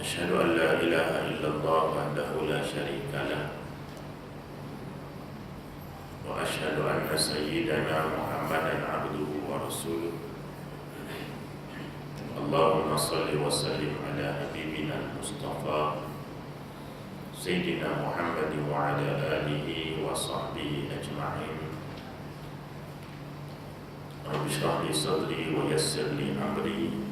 أشهد أن لا إله إلا الله وحده لا شريك له وأشهد أن سيدنا محمدا عبده ورسوله اللهم صل وسلم على حبيبنا المصطفى سيدنا محمد وعلى آله وصحبه أجمعين رب اشرح لي صدري ويسر لي أمري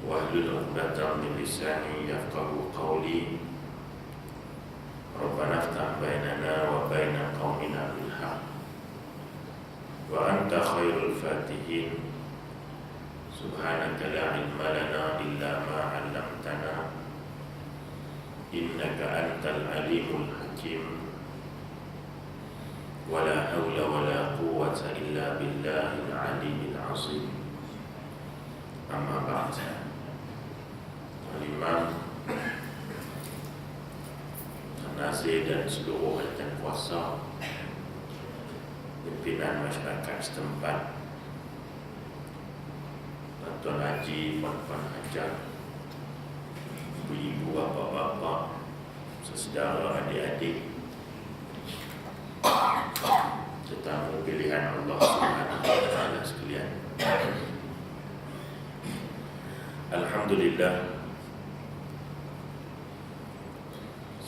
واحلل عقدة من لساني يفقهوا قولي ربنا افتح بيننا وبين قومنا بالحق وأنت خير الفاتحين سبحانك لا علم لنا إلا ما علمتنا إنك أنت العليم الحكيم ولا حول ولا قوة إلا بالله العلي العظيم أما بعد Al-Imam Nazir dan seluruh hadirin kuasa pimpinan masyarakat setempat, Tuan Haji, Puan Hajar, ibu-ibu, bapa-bapa, saudara, adik-adik, tetamu pilihan Allah Subhanahu wa taala sekalian. Alhamdulillah,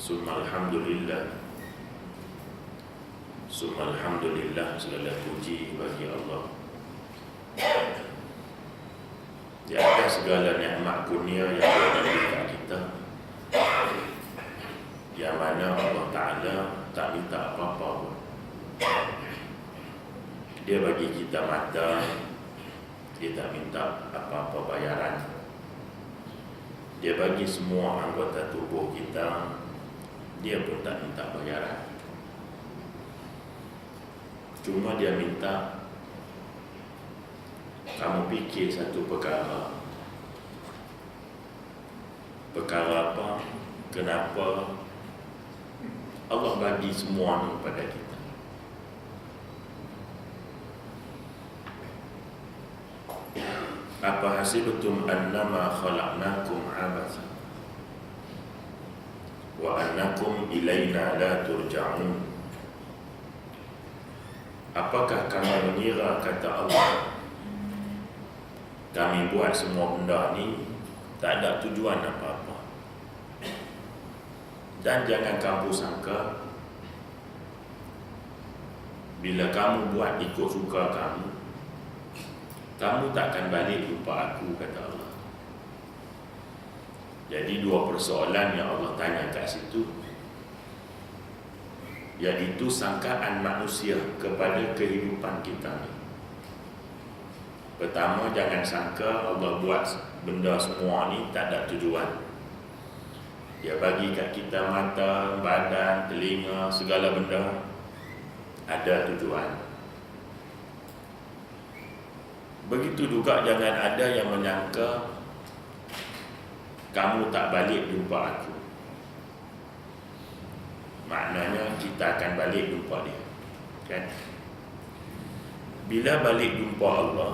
summa alhamdulillah, summa alhamdulillah, segala puji bagi Allah di atas segala nikmat kurnia yang Allah berikan kita, yang mana Allah Ta'ala tak minta apa-apa pun. Dia bagi kita mata, dia tak minta apa-apa bayaran. Dia bagi semua anggota tubuh kita, dia pun tak minta bayaran. Cuma dia minta kamu fikir satu perkara. Perkara apa? Kenapa Allah bagi semua ni kepada kita? Apa hasibtum annama khalaqnakum abatha wa annakum ilaina la turja'un? Apakah kamu mengira, kata Allah, kami buat semua benda ni tak ada tujuan apa-apa? Dan jangan kamu sangka bila kamu buat ikut suka kamu, kamu takkan balik jumpa aku, kata Allah. Jadi dua persoalan yang Allah tanya kat situ, iaitu sangkaan manusia kepada kehidupan kita ni. Pertama, jangan sangka Allah buat benda semua ni tak ada tujuan. Dia bagi kat kita mata, badan, telinga, segala benda ada tujuan. Begitu juga jangan ada yang menyangka kamu tak balik jumpa aku, maknanya kita akan balik jumpa dia, kan? Bila balik jumpa Allah,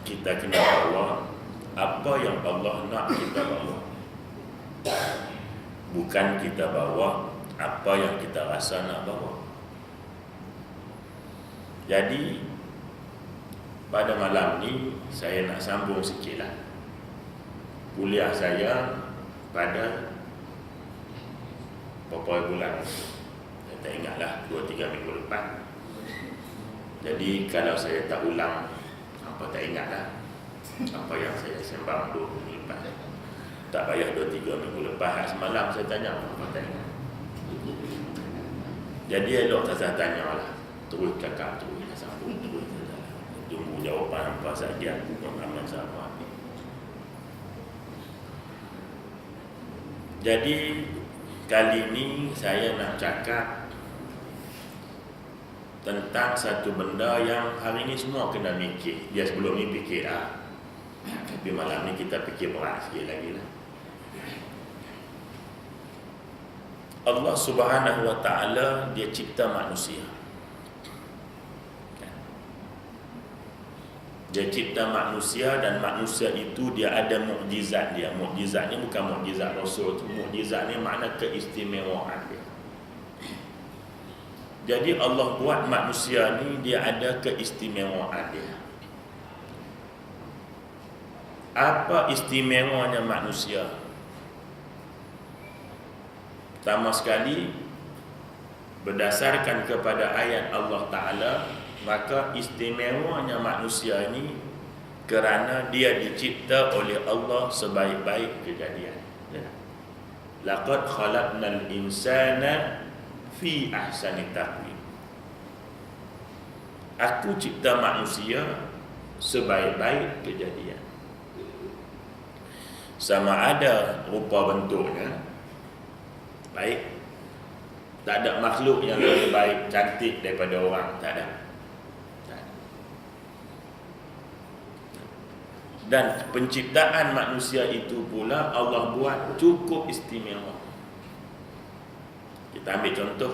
kita kena bawa apa yang Allah nak kita bawa, bukan kita bawa apa yang kita rasa nak bawa. Jadi pada malam ni saya nak sambung sikit lah kuliah saya pada beberapa bulan, saya tak ingatlah, 2-3 minggu lepas. Jadi kalau saya tak ulang, apa tak ingatlah apa yang saya sembang 2 minggu lepas. Tak payah 2-3 minggu lepas, semalam saya tanya apa tak ingat. Jadi elok tak saya tanya lah, terus cakap, terus sambung, terus tunggu jawapan apa saja, aku pengalaman siapa. Jadi kali ini saya nak cakap tentang satu benda yang hari ini semua kena mikir. Dia sebelum ni fikir tapi malam ni kita fikir berat sikit lagi lah. Allah Subhanahu wa ta'ala, dia cipta manusia. Dia cipta manusia dan manusia itu dia ada mukjizat dia. Mukjizatnya bukan mukjizat Rasul tu, mukjizatnya makna keistimewaan dia. Jadi Allah buat manusia ni dia ada keistimewaan dia. Apa istimewanya manusia? Pertama sekali, berdasarkan kepada ayat Allah Ta'ala, maka istimewanya manusia ini kerana dia dicipta oleh Allah sebaik-baik kejadian. Laqad khalaqnal insana fi ahsani taqwim. Aku cipta manusia sebaik-baik kejadian. Sama ada rupa bentuknya baik, tak ada makhluk yang lebih baik, cantik daripada orang, tak ada. Dan penciptaan manusia itu pula Allah buat cukup istimewa. Kita ambil contoh,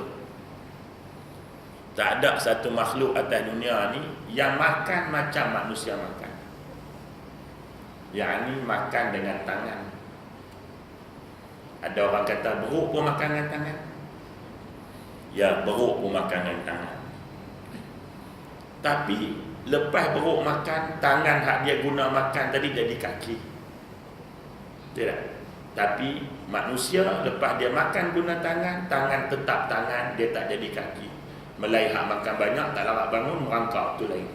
tak ada satu makhluk atas dunia ni yang makan macam manusia makan. Yang ni makan dengan tangan. Ada orang kata beruk pun makan dengan tangan. Ya, beruk pun makan dengan tangan. Tapi lepas beruk makan, tangan hak dia guna makan tadi jadi kaki. Tidak. Tapi manusia lepas dia makan guna tangan, tangan tetap tangan, dia tak jadi kaki. Melayu hak makan banyak, tak larat bangun, merangkak, tu lain.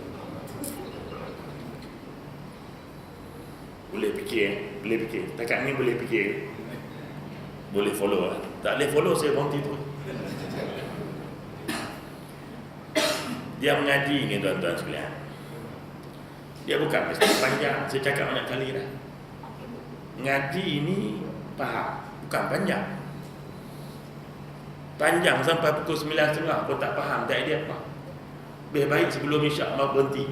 Boleh fikir, boleh fikir. Takat ni boleh fikir. Boleh follow. Tak boleh follow, saya berhenti tu. Dia mengaji ni tuan-tuan sekalian. Dia bukan mesti panjang. Saya cakap banyak kali dah. Ngaji ini faham, bukan panjang. Panjang sampai pukul 9.30 pun tak faham, tak idea apa. Lebih baik sebelum isyak mau berhenti.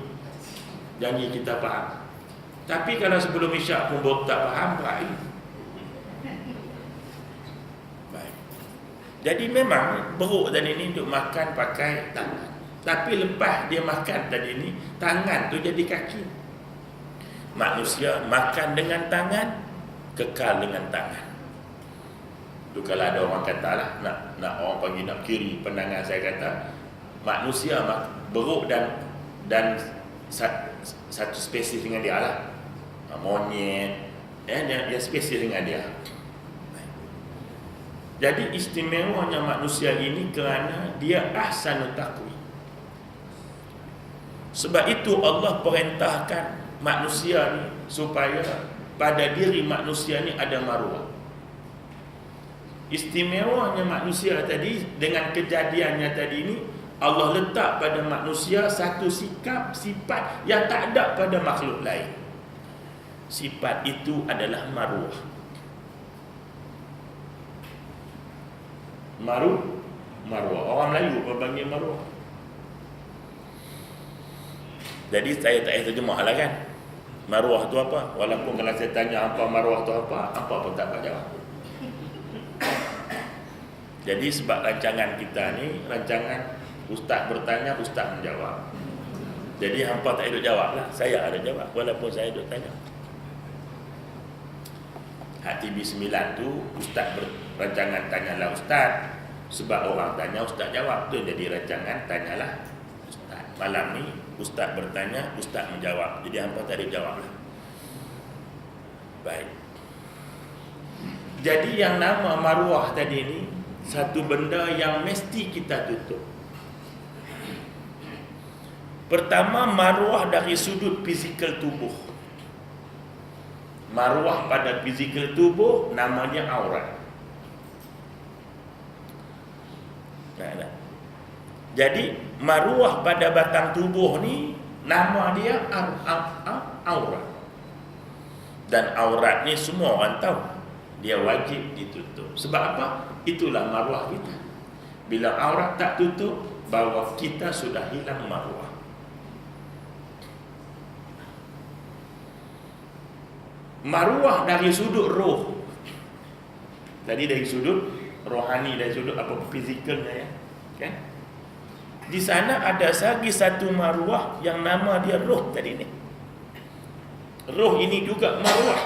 Janji kita faham. Tapi kalau sebelum isyak pun baru tak faham, baik. Baik. Jadi memang beruk tadi ni duk makan pakai tangan. Tapi lepas dia makan tadi ni, tangan tu jadi kaki. Manusia makan dengan tangan, kekal dengan tangan. Tu kalau ada orang kata lah, nak orang panggil nak kiri pandangan saya kata, manusia beruk dan satu spesies dengan dia lah. Monyet, dia spesies dengan dia. Jadi istimewanya manusia ini kerana dia ahsanut taqwim. Sebab itu Allah perintahkan manusia ni supaya pada diri manusia ni ada maruah. Istimewanya manusia tadi dengan kejadiannya tadi ni, Allah letak pada manusia satu sifat yang tak ada pada makhluk lain. Sifat itu adalah maruah. Maruah. Orang Melayu apa panggil maruah? Jadi saya tak payah terjemah lah kan. Maruah tu apa? Walaupun kalau saya tanya apa maruah tu apa pun tak dapat jawab. Jadi sebab rancangan kita ni, rancangan ustaz bertanya, ustaz menjawab. Jadi hampa tak ada jawab lah. Saya ada jawab walaupun saya duk tanya. Hak TV 9 tu ustaz rancangan tanyalah ustaz. Sebab orang tanya ustaz jawab, tu jadi rancangan tanyalah ustaz. Malam ni ustaz bertanya, ustaz menjawab. Jadi hampa tak ada jawab lah. Baik. Jadi yang nama maruah tadi ni satu benda yang mesti kita tutup. Pertama, maruah dari sudut fizikal tubuh. Maruah pada fizikal tubuh namanya aurat. Jadi maruah pada batang tubuh ni nama dia aurat. Dan aurat ni semua orang tahu, dia wajib ditutup. Sebab apa? Itulah maruah kita. Bila aurat tak tutup, bahawa kita sudah hilang maruah. Maruah dari sudut roh. Tadi dari sudut rohani, dari sudut apa fizikalnya ya. Kan? Di sana ada lagi satu maruah yang nama dia roh tadi ni. Roh ini juga maruah.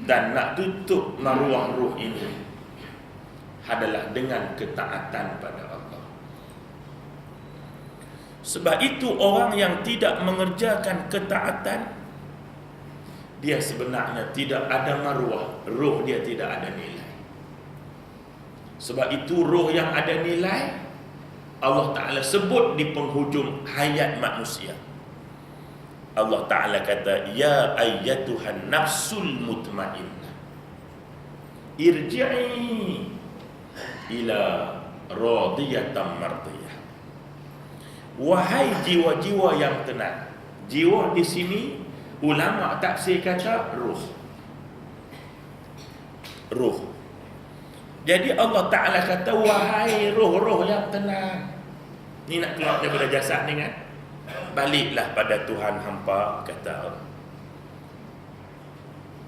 Dan nak tutup maruah roh ini adalah dengan ketaatan pada Allah. Sebab itu orang yang tidak mengerjakan ketaatan, dia sebenarnya tidak ada maruah, roh dia tidak ada nilai. Sebab itu roh yang ada nilai Allah Ta'ala sebut di penghujung hayat manusia. Allah Ta'ala kata, ya ayyatuhan nafsul mutmainnah irji'i ila radiyatan mardiyah. Wahai jiwa-jiwa yang tenang. Jiwa di sini ulama tafsir kata ruh. Ruh. Jadi Allah Ta'ala kata, wahai roh-roh yang tenang. Ni nak keluar daripada jasad ni kan? Baliklah pada Tuhan hampa, kata Allah,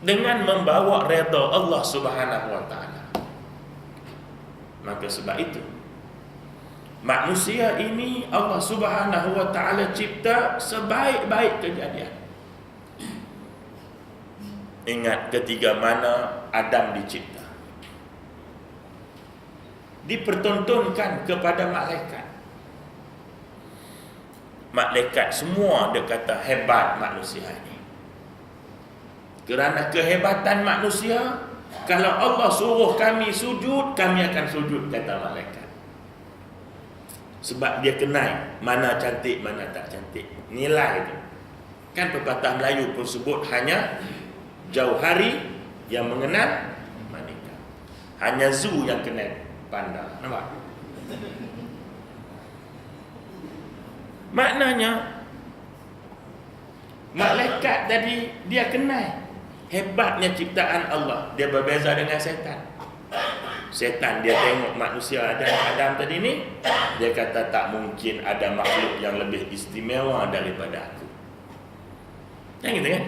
dengan membawa redha Allah Subhanahu wa Ta'ala. Maka sebab itu manusia ini Allah Subhanahu wa Ta'ala cipta sebaik-baik kejadian. Ingat ketika mana Adam dicipta, dipertontonkan kepada malaikat. Malaikat semua dia kata hebat manusia ini. Kerana kehebatan manusia, kalau Allah suruh kami sujud, kami akan sujud, kata malaikat. Sebab dia kenal mana cantik, mana tak cantik. Nilai itu. Kan pepatah Melayu pun sebut, hanya jauh hari yang mengenal manika, hanya zoo yang kenal panda. Nampak? Maknanya malaikat tadi dia kenal hebatnya ciptaan Allah. Dia berbeza dengan setan. Setan dia tengok manusia Adam tadi ni, dia kata tak mungkin ada makhluk yang lebih istimewa daripada aku. Yang gitu kan?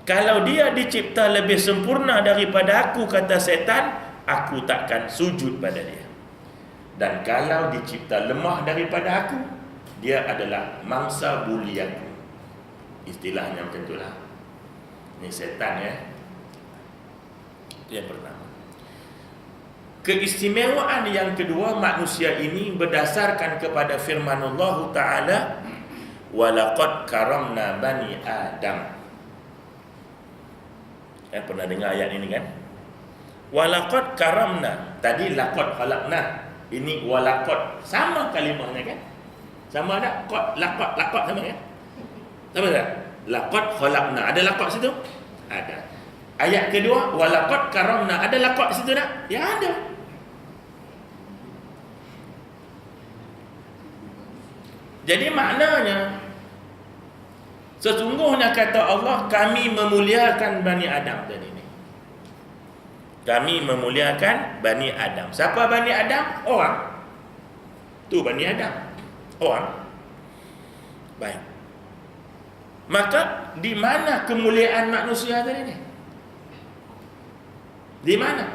Kalau dia dicipta lebih sempurna daripada aku, kata setan, aku takkan sujud pada dia. Dan kalau dicipta lemah daripada aku, dia adalah mangsa bulianku. Istilahnya macam itulah. Ini setan ya. Yang pertama. Keistimewaan yang kedua manusia ini berdasarkan kepada firman Allah Ta'ala, walaqad karamna bani Adam. Pernah dengar ayat ini kan? Walaqad karamna. Tadi laqad khalaqna. Ini walaqad. Sama kalimahnya kan? Sama ada? Laqad sama kan? Sama tak? Laqad khalaqna. Ada laqad situ? Ada. Ayat kedua, walaqad karamna. Ada laqad situ tak? Ya ada. Jadi maknanya, sesungguhnya kata Allah, kami memuliakan Bani Adam tadi ni. Kami memuliakan Bani Adam. Siapa Bani Adam? Orang. Tu Bani Adam. Orang. Baik. Maka di mana kemuliaan manusia tadi ni? Di mana?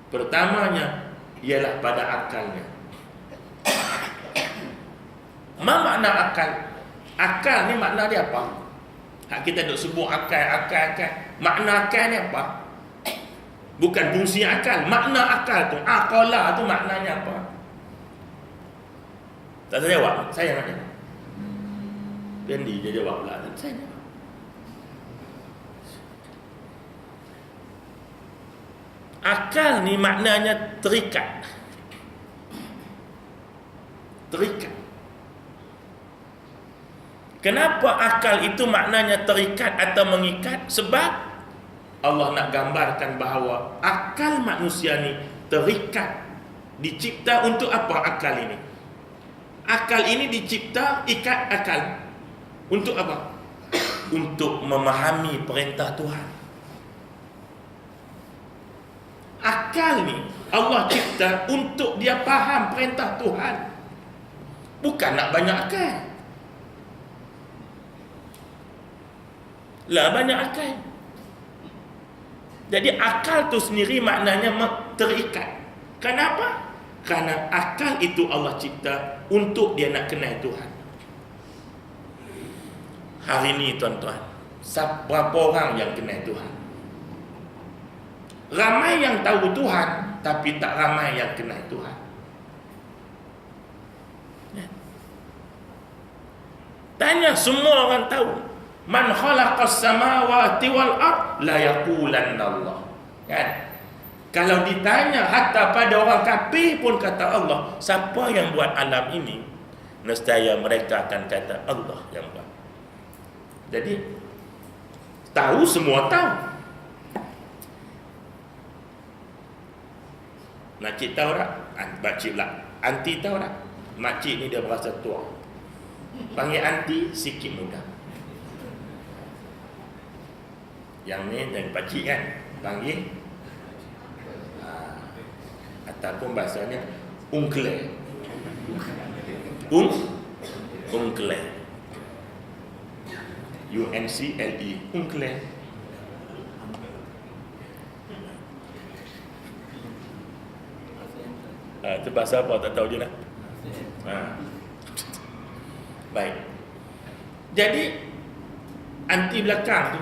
Pertamanya ialah pada akalnya. Apa makna akal? Akal ni makna dia apa? Hak kita duk sebut akal. Makna akal ni apa? Bukan fungsi akal. Makna akal tu, aqala tu maknanya apa? Tak saya jawab. Saya nak jawab. Pendi dia jawab pula. Saya jawab. Akal ni maknanya terikat. Terikat. Kenapa akal itu maknanya terikat atau mengikat? Sebab Allah nak gambarkan bahawa akal manusia ni terikat. Dicipta untuk apa akal ini? Akal ini dicipta ikat akal. Untuk apa? Untuk memahami perintah Tuhan. Akal ni Allah cipta untuk dia faham perintah Tuhan. Bukan nak banyak akal. Lah banyak akal. Jadi akal tu sendiri maknanya terikat. Kenapa? Kerana akal itu Allah cipta untuk dia nak kenal Tuhan. Hari ni tuan-tuan, berapa orang yang kenal Tuhan? Ramai yang tahu Tuhan, tapi tak ramai yang kenal Tuhan. Tanya semua orang tahu, man khalaqas samawati wal ard la yaqulanna Allah. Kan? Kalau ditanya hatta pada orang kafir pun kata Allah, siapa yang buat alam ini? Nescaya mereka akan kata Allah yang buat. Jadi tahu, semua tahu. Makcik tahu tak? Makcik pula. Anti tahu tak? Makcik ni dia berasa tua. Panggil anti, sikit muda. Yang ni dan pakcik kan, panggil ataupun bahasanya uncle. Uncle. UNCLE, uncle. Itu bahasa apa tak tahu je lah. Baik. Jadi anti belakang tu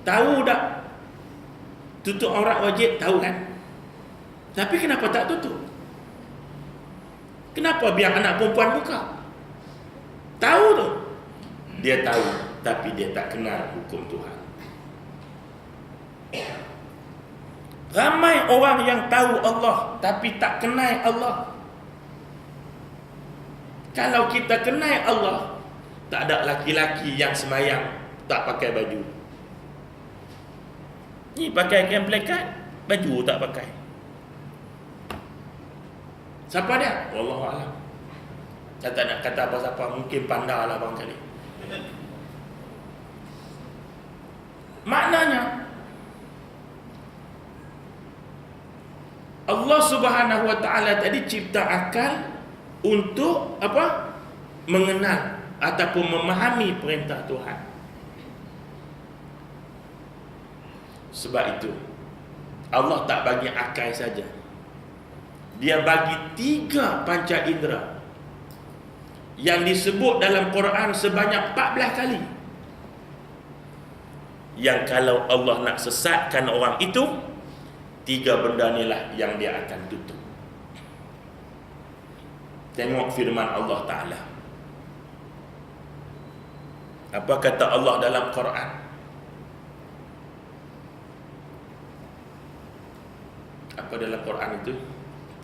tahu tak tutup aurat wajib, tahu kan? Tapi kenapa tak tutup? Kenapa biar anak perempuan buka? Tahu tu. Dia tahu, tapi dia tak kenal hukum Tuhan. Ramai orang yang tahu Allah tapi tak kenal Allah. Kalau kita kenal Allah, tak ada laki-laki yang sembahyang tak pakai baju. Ni pakai kain plekat, baju tak pakai. Siapa dia? Wallahualam. Saya tak nak kata apa siapa, mungkin pandai lah barangkali. Maknanya Allah Subhanahu wa taala tadi cipta akal untuk apa? Mengenal ataupun memahami perintah Tuhan. Sebab itu Allah tak bagi akal saja. Dia bagi 3 panca indera yang disebut dalam Quran sebanyak 14 kali. Yang kalau Allah nak sesatkan orang itu, 3 benda inilah yang dia akan tutup. Tengok firman Allah Ta'ala. Apa kata Allah dalam Quran? Apa dalam Quran itu?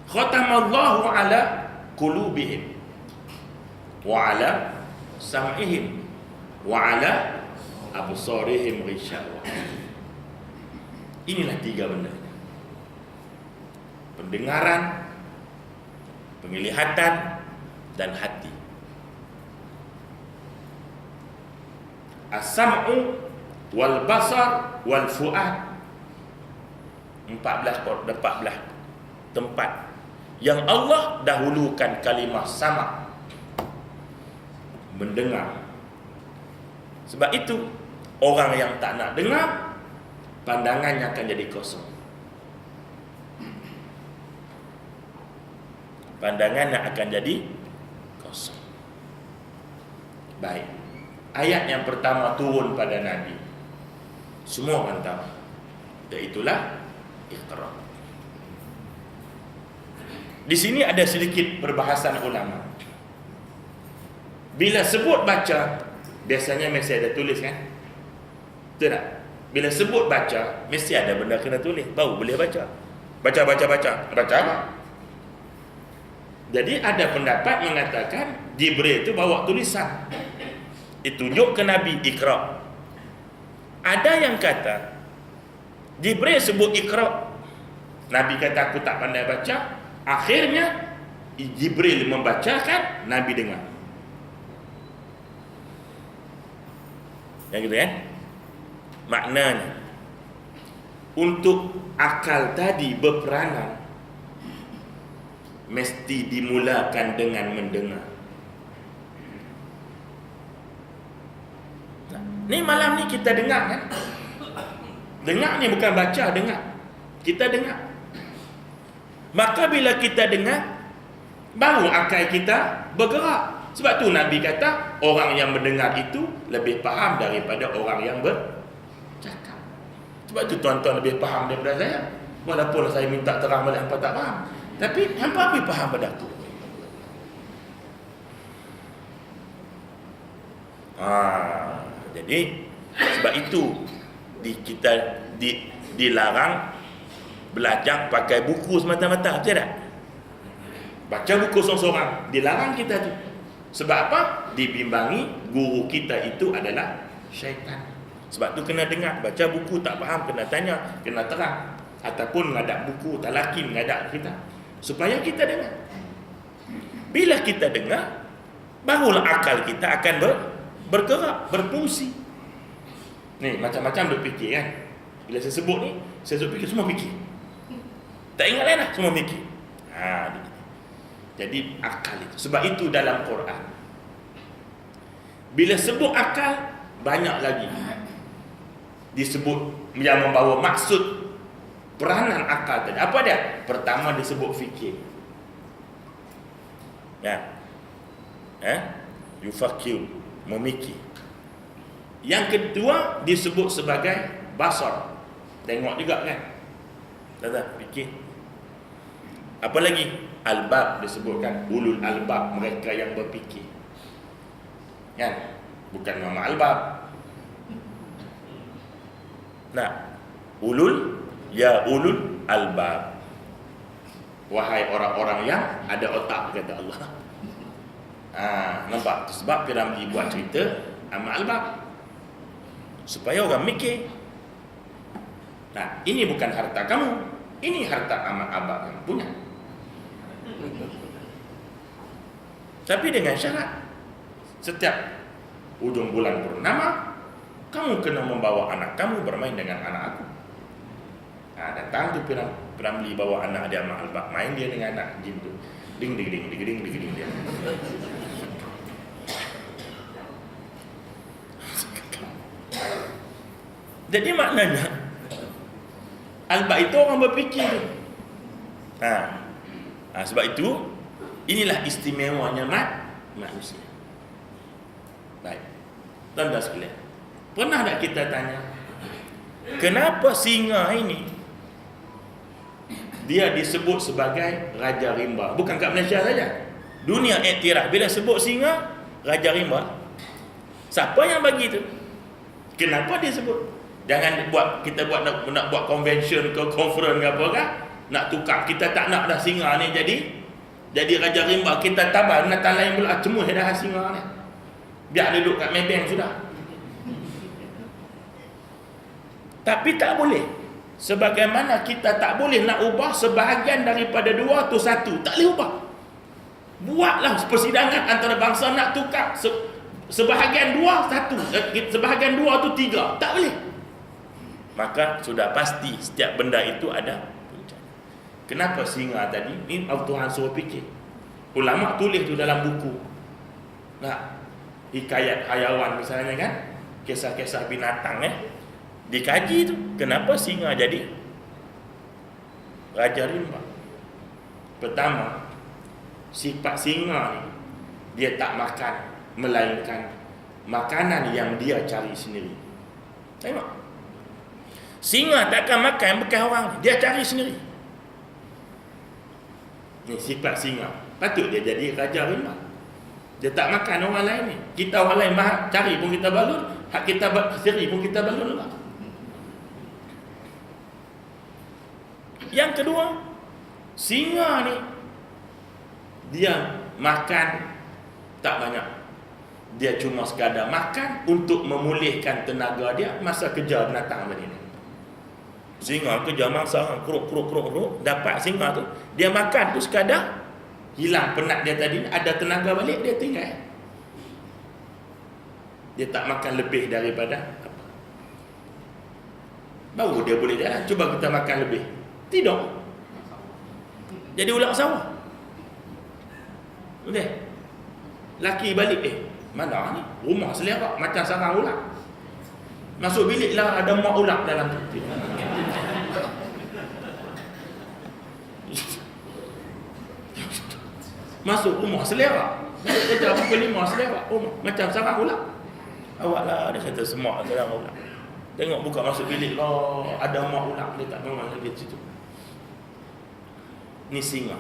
Khatamallahu ala qulubihim wa ala sam'ihim wa ala absarihim ghishawa. Inilah 3 benda. Pendengaran, penglihatan, dan hati. As-sam'u wal basar wal fu'ad. 14 tempat yang Allah dahulukan kalimah sama, mendengar. Sebab itu orang yang tak nak dengar, pandangannya akan jadi kosong. Pandangannya akan jadi kosong. Baik. Ayat yang pertama turun pada Nabi. Semua orang tahu. Iaitulah Iqra. Di sini ada sedikit perbahasan ulama. Bila sebut baca, biasanya mesti ada tulis kan? Betul tak? Bila sebut baca, mesti ada benda kena tulis, baru boleh baca. Baca apa? Jadi ada pendapat mengatakan Jibril itu bawa tulisan, ditunjuk ke Nabi, Iqra. Ada yang kata Jibril sebut Iqra, Nabi kata aku tak pandai baca, akhirnya Jibril membacakan, Nabi dengar. Yang gitu kan? Maknanya untuk akal tadi berperanan, mesti dimulakan dengan mendengar. Ni malam ni kita dengar kan? Dengar ni bukan baca, dengar. Kita dengar. Maka bila kita dengar, baru akal kita bergerak. Sebab tu Nabi kata orang yang mendengar itu lebih faham daripada orang yang bercakap. Sebab tu tuan-tuan lebih faham daripada saya. Walaupun saya minta terang balik hampa tak faham, tapi hampa lebih faham pada aku. Jadi sebab itu kita dilarang belajar pakai buku semata-mata, betul tak? Baca buku seorang-seorang, dilarang kita tu. Sebab apa? Dibimbangi guru kita itu adalah syaitan. Sebab tu kena dengar, baca buku tak faham kena tanya, kena terang, ataupun mengadap buku talaqin mengadap kita supaya kita dengar. Bila kita dengar, barulah akal kita akan bergerak, berfungsi. Ni macam-macam duk fikir kan. Bila saya sebut ni, saya duk fikir, semua fikir. Tak ingat lain lah, semua fikir. Jadi akal itu. Sebab itu dalam Quran, bila sebut akal, banyak lagi disebut yang membawa maksud peranan akal tadi. Apa dia? Pertama disebut fikir. Ya. Yufakir, memikir. Yang kedua disebut sebagai basar. Tengok juga kan. Tak fikir. Apa lagi? Albab disebutkan, ulul albab, mereka yang berfikir. Kan? Bukan nama albab. Nah, ulul albab. Wahai orang-orang yang ada otak, kata Allah. Nampak? Sebab Piramli buat cerita amal albab supaya orang mikir. Nah, ini bukan harta kamu, ini harta amal albab yang punya. Tapi dengan syarat, setiap ujung bulan purnama kamu kena membawa anak kamu bermain dengan anak aku. Datang tu Piramli bawa anak dia amal albab, main dia dengan anak jin tu. Ding ding ding ding ding ding dia. Jadi maknanya albab itu orang berfikir. Sebab itu inilah istimewanya manusia. Baik, tuan-tuan sekalian, pernah tak kita tanya, kenapa singa ini dia disebut sebagai Raja Rimba? Bukan kat Malaysia saja, dunia iktiraf bila sebut singa Raja Rimba. Siapa yang bagi tu? Kenapa dia sebut? Jangan kita nak buat convention ke conference ke apa kan? Nak tukar, kita tak nak dah singa ni jadi Raja Rimba, kita tabah binatang lain pula, cemuh dah singa ni. Biar dia duduk kat Maybank sudah. Tapi tak boleh. Sebagaimana kita tak boleh nak ubah sebahagian daripada dua tu satu, tak boleh ubah. Buatlah persidangan antara bangsa nak tukar sebahagian dua satu, sebahagian dua tu tiga, tak boleh. Maka sudah pasti setiap benda itu ada. Kenapa singa tadi? Ini Tuhan suruh fikir. Ulama tulis tu dalam buku. Hikayat hayawan misalnya kan, kisah-kisah binatang dikaji tu. Kenapa singa jadi Raja Rimba? Pertama, sifat singa ni, dia tak makan melainkan makanan yang dia cari sendiri. Tengok, singa takkan makan bekas orang, dia cari sendiri. Ni sifat singa. Patut dia jadi Raja Rimba. Dia tak makan orang lain ni. Kita orang lain cari pun kita balun, hak kita sendiri pun kita balun juga. Yang kedua, singa ni dia makan tak banyak. Dia cuma sekadar makan untuk memulihkan tenaga dia masa kejar binatang tadi ni. Singa kejar mangsa, kruk, dapat singa tu, dia makan tu sekadar hilang penat dia tadi, ada tenaga balik, dia tinggal. Dia tak makan lebih daripada apa. Baru dia boleh jalan. Cuba kita makan lebih, tidak, jadi ular sawah. Okey, laki balik, mana ni rumah selerak macam sarang ular. Masuk bilik lah, ada mak ular dalam tu. Masuk rumah selerak, Kerja pukul 5 selewat. Oh, macam sarang ulang. Awak lah, dia kata semak sarang ulang. Tengok buka masuk bilik lah, ada mak ulang, dia tak memang lagi situ. Ni singa.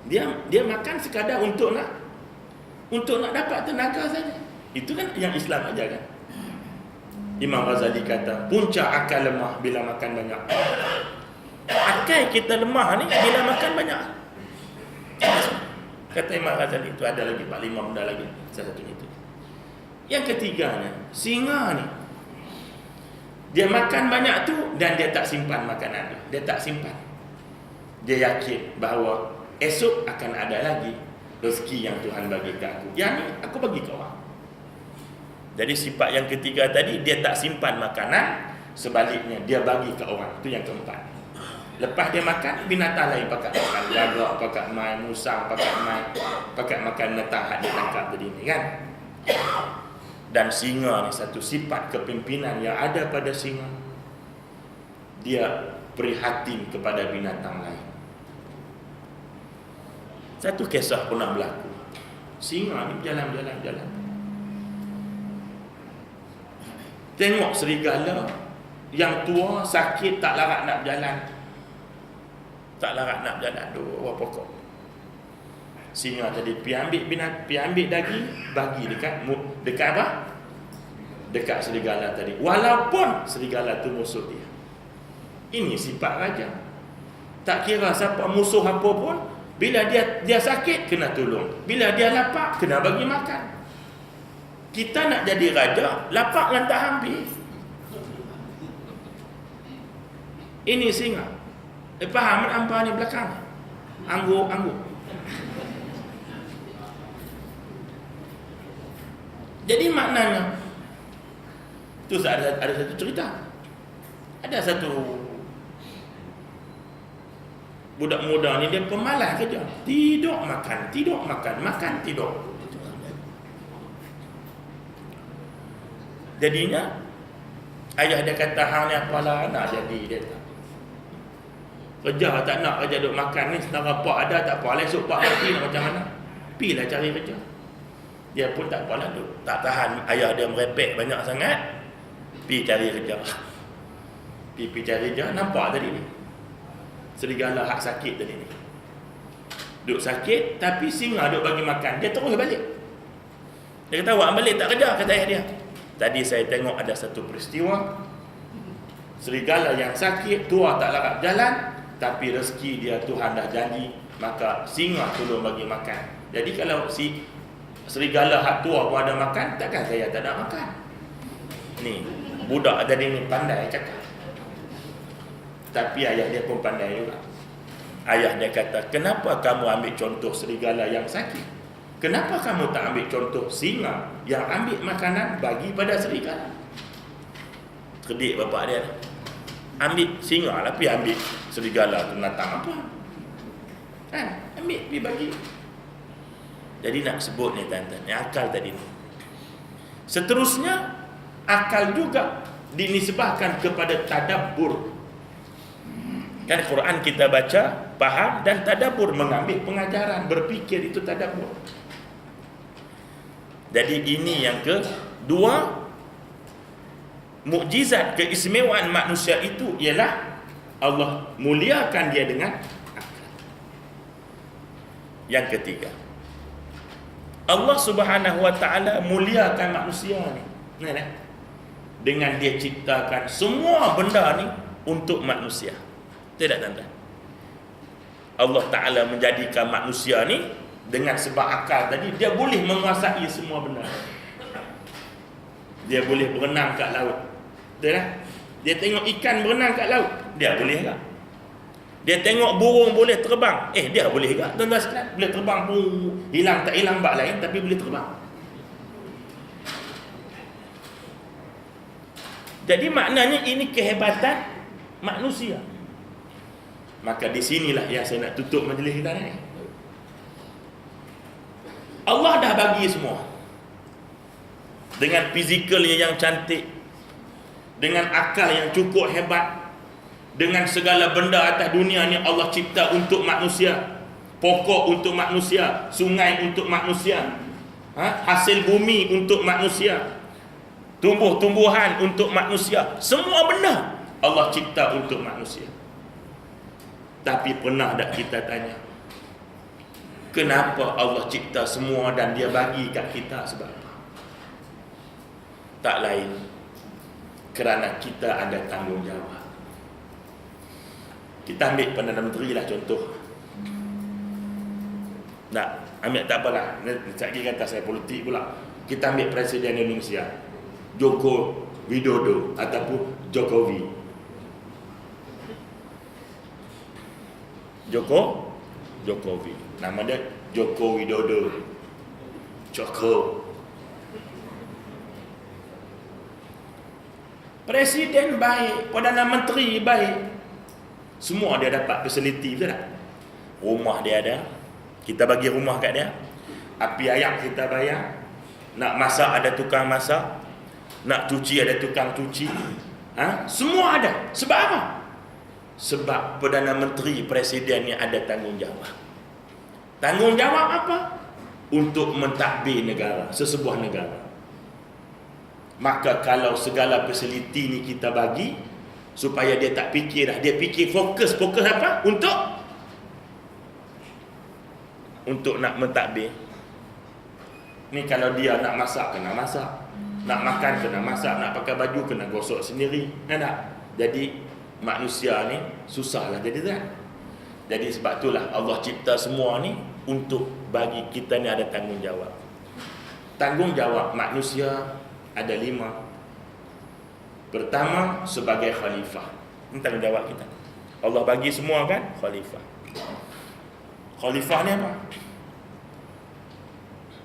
Dia makan sekadar untuk nak dapat tenaga saja. Itu kan yang Islam ajarkan. Imam Ghazali kata, puncak akal lemah bila makan banyak. Akal kita lemah ni bila makan banyak. Kata Imam Ghazali, itu ada lagi 4-5 benda lagi. Salah satunya itu. Yang ketiganya, singa ni dia makan banyak tu dan dia tak simpan makanan tu. Dia tak simpan. Dia yakin bahawa esok akan ada lagi rezeki yang Tuhan bagi ke aku. Yang ni aku bagi ke orang. Jadi sifat yang ketiga tadi, dia tak simpan makanan, sebaliknya dia bagi ke orang. Itu yang keempat. Lepas dia makan, binatang lain pakat makan. Gagak pakat main, musang pakat main, pakat makan binatang dia tangkap tadi ni kan. Dan singa ni satu sifat kepimpinan yang ada pada singa. Dia prihatin kepada binatang lain. Satu kisah pernah berlaku. Singa ni berjalan. Tengok serigala yang tua sakit tak larat nak berjalan. Tak larat nak berjalan tu bawah pokok. Singa tadi pi ambil daging bagi dekat apa? Dekat serigala tadi. Walaupun serigala tu musuh dia. Ini sifat raja. Tak kira siapa musuh apa pun, bila dia sakit kena tolong. Bila dia lapar kena bagi makan. Kita nak jadi raja, lapar lantak hampir. Ini singa. Faham apa ni belakang? Anggur. Jadi maknanya tu ada satu cerita. Ada satu budak muda ni dia pemalas kerja. Tidur makan, makan tidur. Jadinya ayah dia kata hang ni apalah nak jadi dia tak. Kerja tak nak kerja duk makan ni setara pak ada tak apa, esok pak mati nak macam mana? Pilah cari kerja. Dia pun tak apalah duk, tak tahan ayah dia merepek banyak sangat. Pi cari kerja. Pi cari kerja, nampak tadi ni. Serigala hak sakit tadi ni. Duk sakit tapi singa duk bagi makan, dia terus balik. Dia kata awak balik tak kerja, kata ayah dia. Tadi saya tengok ada satu peristiwa serigala yang sakit, tua tak larat jalan, tapi rezeki dia Tuhan dah janji, maka singa tolong bagi makan. Jadi kalau si serigala hak tua pun ada makan, takkan saya tak ada makan. Ni budak tadi ni pandai cakap. Tapi ayah dia pun pandai juga. Ayah dia kata, kenapa kamu ambil contoh serigala yang sakit? Kenapa kamu tak ambil contoh singa yang ambil makanan bagi pada serigala? Kedik bapak dia. Ambil singa lah, pergi ambil serigala tu natang apa? Kan? Ambil, pergi bagi. Jadi nak sebut ni tuan-tuan, ni akal tadi ni. Seterusnya, akal juga dinisbahkan kepada tadabbur. Kan Quran kita baca, faham dan tadabbur, mengambil pengajaran, berfikir itu tadabbur. Jadi ini yang kedua, mukjizat keistimewaan manusia itu ialah Allah muliakan dia dengan akal. Yang ketiga, Allah Subhanahu wa taala muliakan manusia ni. Dengan dia ciptakan semua benda ni untuk manusia. Tidak tuan-tuan? Allah Taala menjadikan manusia ni dengan sebab akal tadi, dia boleh menguasai semua benda. Dia boleh berenang kat laut. Betul tak? Dia tengok ikan berenang kat laut, dia boleh tak? Dia tengok burung boleh terbang, dia boleh tak? Tuan-tuan sekalian, boleh terbang pun hilang tak hilang bak lain, tapi boleh terbang. Jadi maknanya ini kehebatan manusia. Maka di sinilah yang saya nak tutup majlis kita ni. Allah dah bagi semua. Dengan fizikalnya yang cantik, dengan akal yang cukup hebat, dengan segala benda atas dunia ni Allah cipta untuk manusia. Pokok untuk manusia, sungai untuk manusia, Hasil bumi untuk manusia, tumbuh-tumbuhan untuk manusia, semua benda Allah cipta untuk manusia. Tapi pernah tak kita tanya, kenapa Allah cipta semua dan Dia bagi kat kita sebab apa? Tak lain kerana kita ada tanggungjawab. Kita ambil Perdana Menteri lah contoh. Tak, ambil tak apalah. Sekali kata saya politik pula. Kita ambil Presiden Indonesia, Joko Widodo ataupun Jokowi. Jokowi. Nama dia Joko Widodo. Joko. Presiden baik, Perdana Menteri baik. Semua dia dapat fasiliti, betul tak? Rumah dia ada, kita bagi rumah kat dia. Api ayak kita bayar. Nak masak ada tukang masak, nak cuci ada tukang cuci. Semua ada. Sebab apa? Sebab Perdana Menteri, Presiden ni ada tanggungjawab. Tanggungjawab apa? Untuk mentadbir negara, sesebuah negara. Maka kalau segala fasiliti ni kita bagi, supaya dia tak fikir dah, dia fikir fokus apa? Untuk nak mentadbir. Ni kalau dia nak masak, kena masak. Nak makan, kena masak. Nak pakai baju, kena gosok sendiri. Tak? Jadi manusia ni susahlah jadi tak. Jadi sebab itulah Allah cipta semua ni untuk bagi kita ni ada tanggungjawab. Tanggungjawab manusia ada 5. Pertama, sebagai khalifah. Ini tanggungjawab kita. Allah bagi semua kan khalifah. Khalifah ni apa?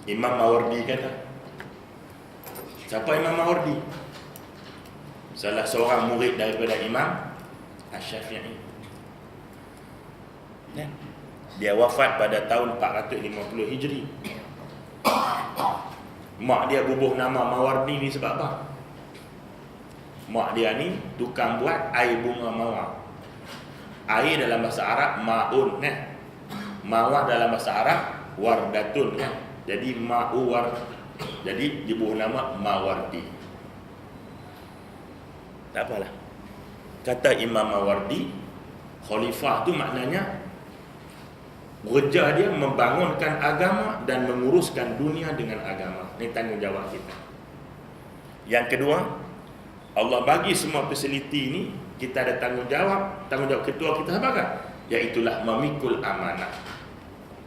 Imam Mawardi kata. Siapa Imam Mawardi? Salah seorang murid daripada Imam Asy-Syafi'i. Dia wafat pada tahun 450 Hijri. Mak dia bubuh nama Mawardi ni sebab apa? Mak dia ni tukang buat air bunga mawar. Air dalam bahasa Arab ma'un kan. Mawar dalam bahasa Arab wardatun kan. Jadi ma'uwar. Jadi dibubuh nama Mawardi. Tak apalah. Kata Imam Mawardi, khalifah tu maknanya kerja dia membangunkan agama dan menguruskan dunia dengan agama. Ini tanggungjawab kita. Yang kedua, Allah bagi semua fasiliti ini, kita ada tanggungjawab. Tanggungjawab ketua kita apa kan? Iaitulah memikul amanah.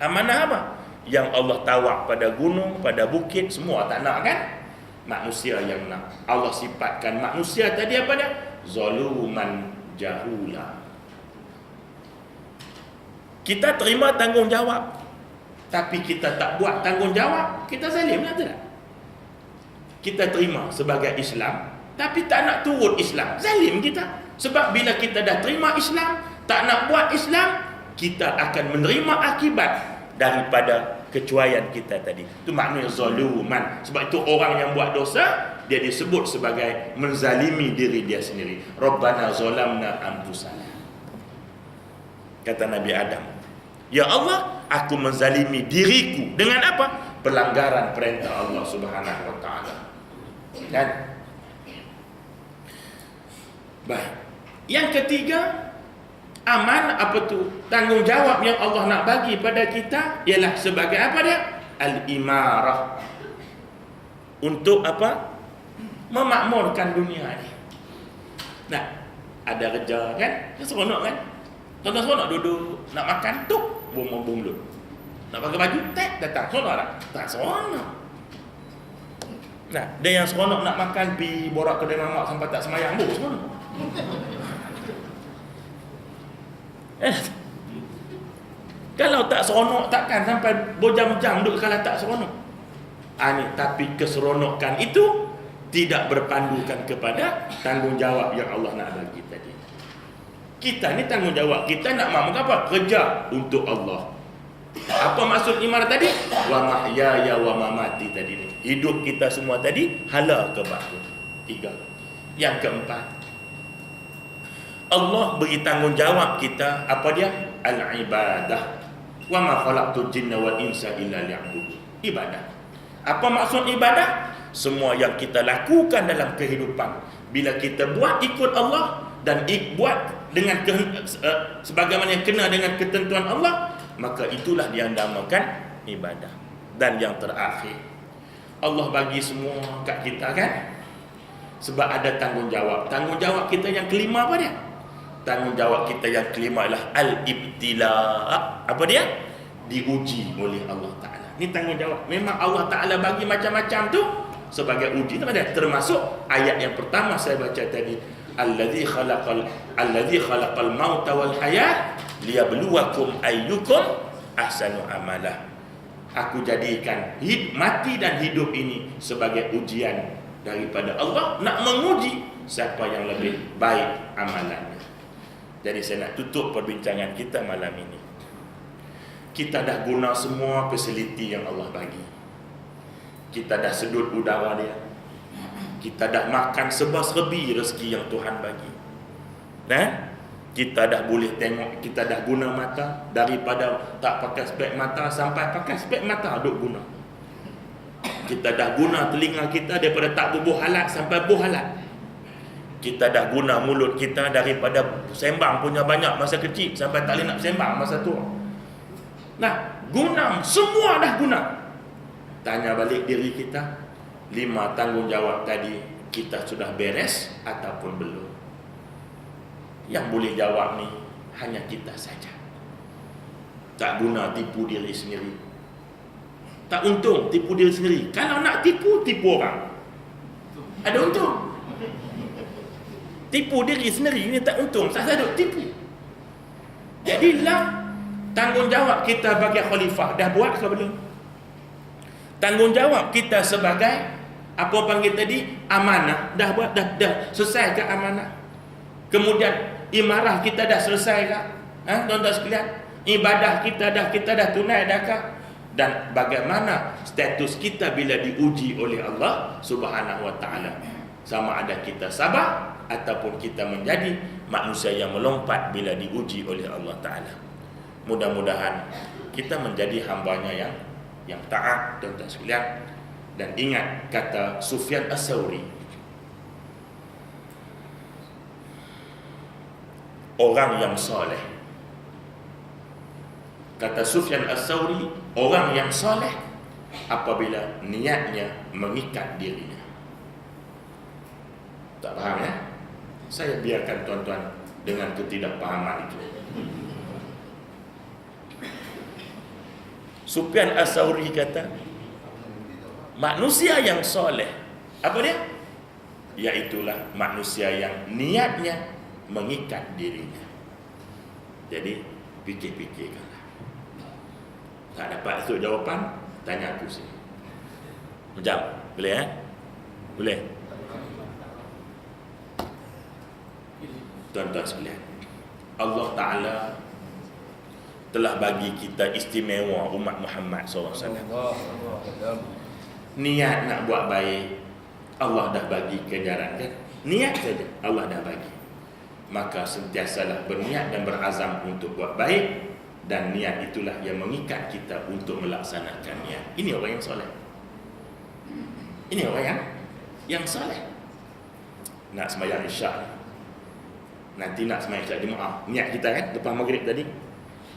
Amanah apa? Yang Allah tawak pada gunung, pada bukit, semua tak nak kan? Manusia yang nak. Allah sifatkan manusia tadi apa dia? Zaluman jahula. Kita terima tanggungjawab, tapi kita tak buat tanggungjawab, kita zalim lah tak? Kita terima sebagai Islam, tapi tak nak turut Islam, zalim kita. Sebab bila kita dah terima Islam, tak nak buat Islam, kita akan menerima akibat daripada kecuaian kita tadi. Itu maknanya zaluman. Sebab itu orang yang buat dosa, dia disebut sebagai menzalimi diri dia sendiri. Rabbana zalamna anfusana. Kata Nabi Adam, ya Allah, aku menzalimi diriku dengan apa? Pelanggaran perintah Allah Subhanahu wa taala. Kan? Baik. Yang ketiga, aman apa tu? Tanggungjawab yang Allah nak bagi pada kita ialah sebagai apa dia? Al-imarah. Untuk apa? Memakmurkan dunia ni. Nah, ada kerja kan? Seronok kan? Tuan-tuan seronok duduk, nak makan tuk, bom mulut. Nak pakai baju, tak datang. Seronok tak? Tak seronok. Nah, dia yang seronok nak makan pi borak kedai mamak sampai tak semayang, seronok. Kalau tak seronok takkan sampai berjam-jam duduk kalau tak seronok. Ni tapi keseronokan itu tidak berpandukan kepada tanggungjawab yang Allah nak bagi tadi. Kita ni tanggungjawab kita nak mahu apa? Kerja untuk Allah. Apa maksud imarah tadi? Wa mahyaya wa mamati tadi ni. Hidup kita semua tadi hala ke batu. 3. Yang keempat, Allah beri tanggungjawab kita apa dia? Al-ibadah. Wa ma khalaqtul jinna wal insa illa liya'budun. Ibadah. Apa maksud ibadah? Semua yang kita lakukan dalam kehidupan, bila kita buat ikut Allah dan buat dengan sebagaimana yang kena dengan ketentuan Allah, maka itulah yang dinamakan ibadah. Dan yang terakhir, Allah bagi semua kat kita kan, sebab ada tanggungjawab. Tanggungjawab kita yang kelima apa dia? Tanggungjawab kita yang kelima adalah al-ibtila'. Apa dia? Diuji oleh Allah Ta'ala. Ini tanggungjawab. Memang Allah Ta'ala bagi macam-macam tu sebagai uji. Termasuk ayat yang pertama saya baca tadi, Alladzi khalaqal mauta wal hayat liyabluwakum ayyukum ahsanu amalah. Aku jadikan mati dan hidup ini sebagai ujian daripada Allah, nak menguji siapa yang lebih baik amalannya. Jadi saya nak tutup perbincangan kita malam ini. Kita dah guna semua fasiliti yang Allah bagi. Kita dah sedut udara dia. Kita dah makan serba-serbi rezeki yang Tuhan bagi. Kita dah boleh tengok, kita dah guna mata. Daripada tak pakai spek mata sampai pakai spek mata duk guna. Kita dah guna telinga kita daripada tak bubuh halat sampai buh halat. Kita dah guna mulut kita daripada sembang punya banyak masa kecil sampai tak boleh nak sembang masa tua. Nah, guna, semua dah guna. Tanya balik diri kita, 5 tanggungjawab tadi kita sudah beres ataupun belum? Yang boleh jawab ni hanya kita saja. Tak guna tipu diri sendiri. Tak untung tipu diri sendiri. Kalau nak tipu, tipu orang. Ada untung. Tipu diri sendiri ni tak untung. Saya duk tipu. Jadilah tanggungjawab kita bagi khalifah dah buat ke belum? Tanggungjawab kita sebagai apa panggil tadi, amanah, dah buat, dah selesai ke amanah? Kemudian imarah kita dah selesai ke? Tuan-tuan sekalian, ibadah kita dah tunai dah ke? Dan bagaimana status kita bila diuji oleh Allah Subhanahu wa taala? Sama ada kita sabar ataupun kita menjadi manusia yang melompat bila diuji oleh Allah Taala. Mudah-mudahan kita menjadi hambanya yang taat, tuan-tuan sekalian. Dan ingat kata Sufyan As-Sauri, orang yang soleh. Kata Sufyan As-Sauri, orang yang soleh apabila niatnya mengikat dirinya. Tak faham ya? Saya biarkan tuan-tuan dengan ketidakpahaman itu. Sufyan As-Sauri kata, manusia yang soleh, apa dia? Iaitulah manusia yang niatnya mengikat dirinya. Jadi fikir-fikirkanlah. Tak dapat itu jawapan, tanya aku sini. Macam, boleh ya? Boleh. Tuan-tuan sekalian, Allah Ta'ala telah bagi kita istimewa umat Muhammad SAW. Niat nak buat baik, Allah dah bagi kejaran kan? Niat saja Allah dah bagi. Maka sentiasalah berniat dan berazam untuk buat baik. Dan niat itulah yang mengikat kita untuk melaksanakan niat. Ini orang yang soleh. Ini orang yang soleh. Nak sembahyang isyak, nanti nak sembahyang isyak jemaah, niat kita kan lepas maghrib tadi,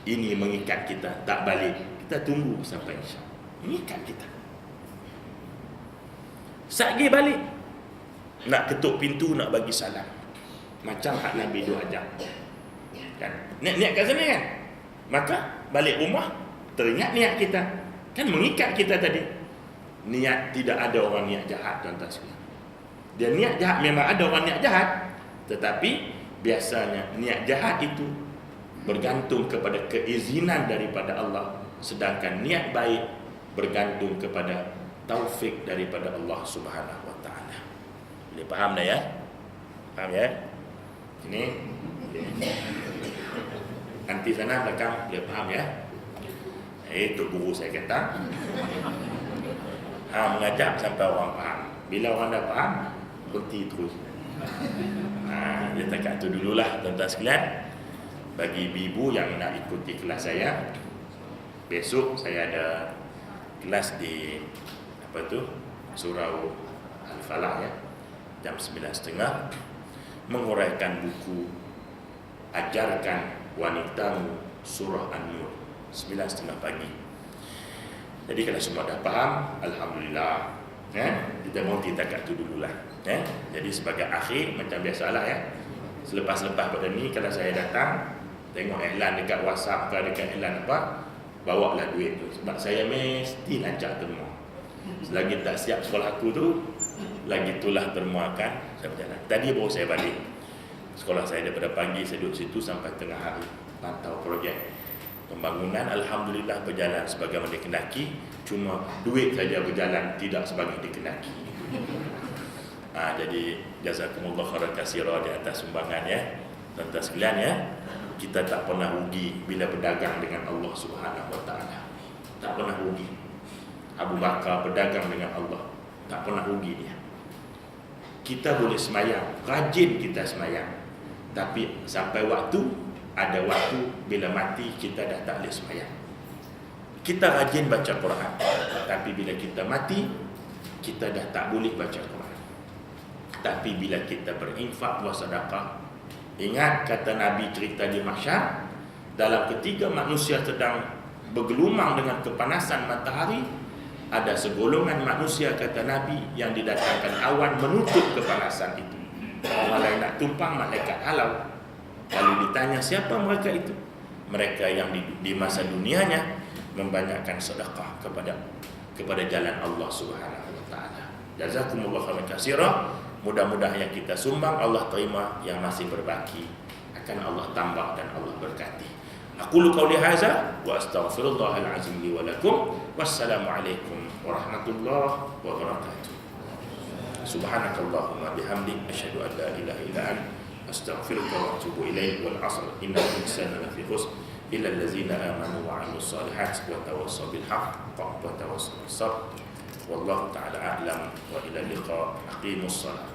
ini mengikat kita, tak balik, kita tunggu sampai isyak, mengikat kita. Sagi balik, nak ketuk pintu, nak bagi salam, macam hak Nabi dua ajar kan, niat kat sana kan. Maka balik rumah teringat niat kita, kan mengikat kita tadi. Niat tidak ada orang niat jahat, tuan-tuan sekalian. Dia niat jahat, memang ada orang niat jahat, tetapi biasanya niat jahat itu bergantung kepada keizinan daripada Allah, sedangkan niat baik bergantung kepada taufik daripada Allah Subhanahu wa taala. Boleh faham dah ya? Faham ya? Ini nanti sana belakang boleh faham ya? Itu guru saya kata. Mengajak sampai orang faham. Bila orang dah faham, berhenti terus. Dia takat tu dululah, tuan-tuan sekalian. Bagi ibu yang nak ikuti kelas saya, besok saya ada kelas di surau Al-Falaq ya, jam 9.30 menguraikan buku Ajarkan Wanitamu surah An-Nur 9.30 pagi. Jadi kalau semua dah faham, alhamdulillah ya. Kita mau kat tu dululah ya. Jadi sebagai akhir macam biasalah ya, selepas-lepas pada ni kalau saya datang tengok iklan dekat WhatsApp ke dekat iklan apa, bawa lah duit tu, sebab saya mesti lancar terma. Selagi tak siap sekolah aku tu, lagi itulah terma kan saya berjalan. Tadi baru saya balik sekolah saya, daripada pagi saya duduk situ sampai tengah hari pantau projek pembangunan. Alhamdulillah berjalan sebagaimana dikendaki, cuma duit saja berjalan tidak sebagai dikendaki. Jadi jazakumullah khairan katsira di atas sumbangan ya, tuan-tuan sekalian ya. Kita tak pernah rugi bila berdagang dengan Allah Subhanahu wa taala. Tak pernah rugi. Abu Bakar berdagang dengan Allah, tak pernah rugi dia. Kita boleh semayang, rajin kita semayang, tapi sampai ada waktu bila mati kita dah tak boleh semayang. Kita rajin baca Quran, tapi bila kita mati kita dah tak boleh baca Quran. Tapi bila kita berinfak bersedekah, ingat kata Nabi cerita di mahsyar, dalam ketiga manusia sedang bergelumang dengan kepanasan matahari, ada segolongan manusia kata Nabi yang didatangkan awan menutup kepanasan itu. Orang lain nak tumpang, malaikat halau. Lalu ditanya siapa mereka itu? Mereka yang di masa dunianya membanyakkan sedekah kepada jalan Allah Subhanahu wa taala. Jazakumullah khairan katsira. Mudah-mudahan yang kita sumbang Allah terima, yang masih berbaki akan Allah tambah dan Allah berkati. Aqulu qauli hadza wa astaghfirullahal azim li wa lakum. Wassalamu alaikum warahmatullahi wabarakatuh. Subhanakallahumma bihamdik asyhadu an la ilaha illa anta astaghfiruka wa atubu ilaik. Wal 'asr innal insana lafi khusr illa allazina amanu wa 'amilus solihati wa tawassaw bil haqq wa tawassaw bis sabr. Wallahu ta'ala a'lam wa ila liqa. Aqimus shalah.